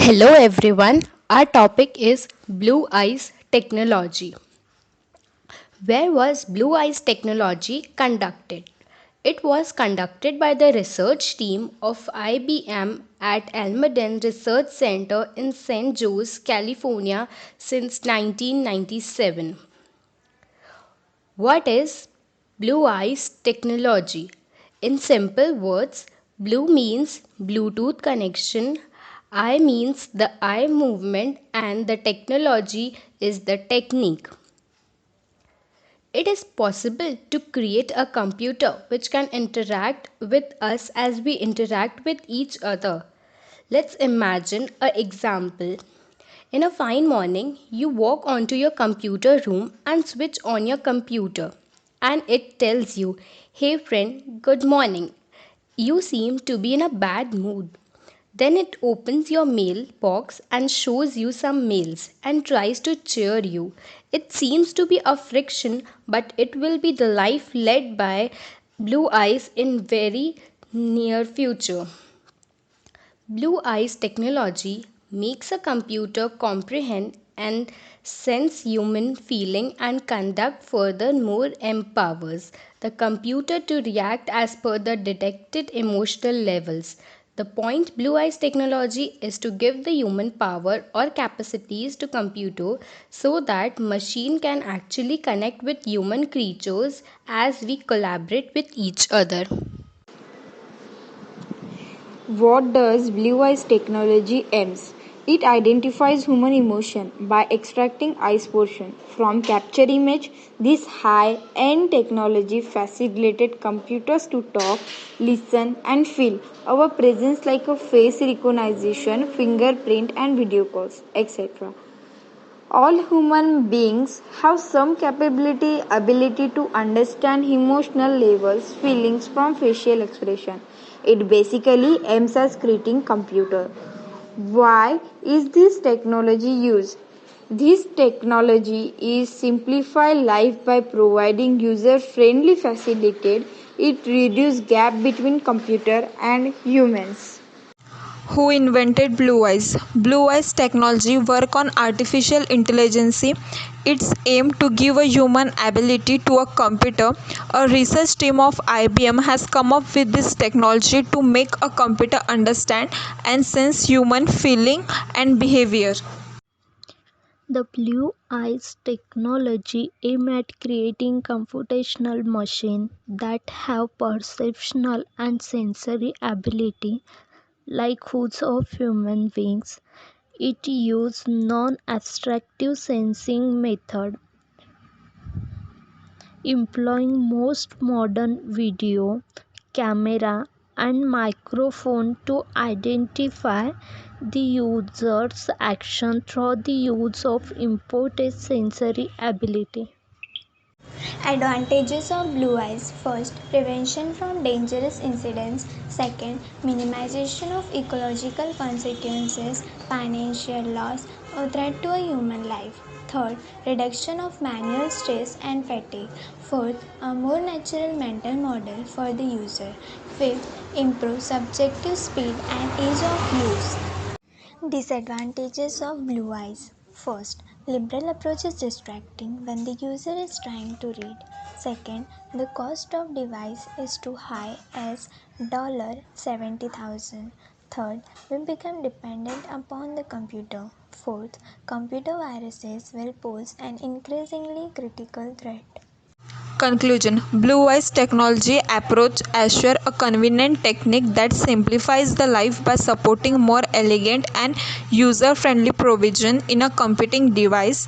Hello everyone. Our topic is Blue Eyes Technology. Where was Blue Eyes Technology conducted? It was conducted by the research team of IBM at Almaden Research Center in San Jose, California since 1997. What is Blue Eyes Technology? In simple words, blue means Bluetooth connection, eye means the eye movement, and the technology is the technique. It is possible to create a computer which can interact with us as we interact with each other. Let's imagine an example. In a fine morning, you walk onto your computer room and switch on your computer, and it tells you, "Hey friend, good morning. You seem to be in a bad mood." Then it opens your mailbox and shows you some mails and tries to cheer you. It seems to be a friction, but it will be the life led by Blue Eyes in very near future. Blue Eyes technology makes a computer comprehend and sense human feeling and conduct furthermore empowers the computer to react as per the detected emotional levels. The point Blue Eyes technology is to give the human power or capacities to computer so that machine can actually connect with human creatures as we collaborate with each other. What does Blue Eyes technology aims? It identifies human emotion by extracting eyes portion from capture image. This high-end technology facilitated computers to talk, listen and feel our presence like a face recognition, fingerprint and video calls, etc. All human beings have some ability to understand emotional levels, feelings from facial expression. It basically aims at creating computer. Why is this technology used? This technology is simplify life by providing user-friendly facilitated. It reduces gap between computer and humans. Who invented Blue Eyes? Blue Eyes technology work on artificial intelligence. Its aim to give a human ability to a computer. A research team of IBM has come up with this technology to make a computer understand and sense human feeling and behavior. The Blue Eyes technology aims at creating computational machines that have perceptual and sensory ability like those of human beings. It uses non-abstractive sensing method, employing most modern video, camera, and microphone to identify the user's action through the use of imported sensory ability. Advantages of Blue Eyes: first, prevention from dangerous incidents; second, minimization of ecological consequences, financial loss, or threat to a human life; third, reduction of manual stress and fatigue; fourth, a more natural mental model for the user; fifth, improve subjective speed and ease of use. Disadvantages of Blue Eyes: first, liberal approach is distracting when the user is trying to read. Second, the cost of device is too high as $70,000. Third, we become dependent upon the computer. Fourth, computer viruses will pose an increasingly critical threat. Conclusion: Blue Eyes technology approach assure a convenient technique that simplifies the life by supporting more elegant and user-friendly provision in a computing device.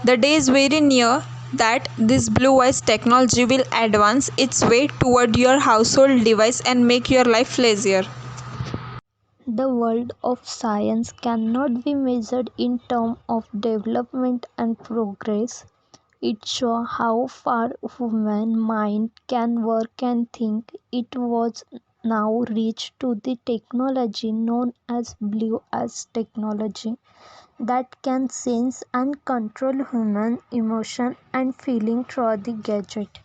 The day is very near that this Blue Eyes technology will advance its way toward your household device and make your life easier. The world of science cannot be measured in terms of development and progress. It shows how far human mind can work and think. It was now reached to the technology known as Blue Eyes technology that can sense and control human emotion and feeling through the gadget.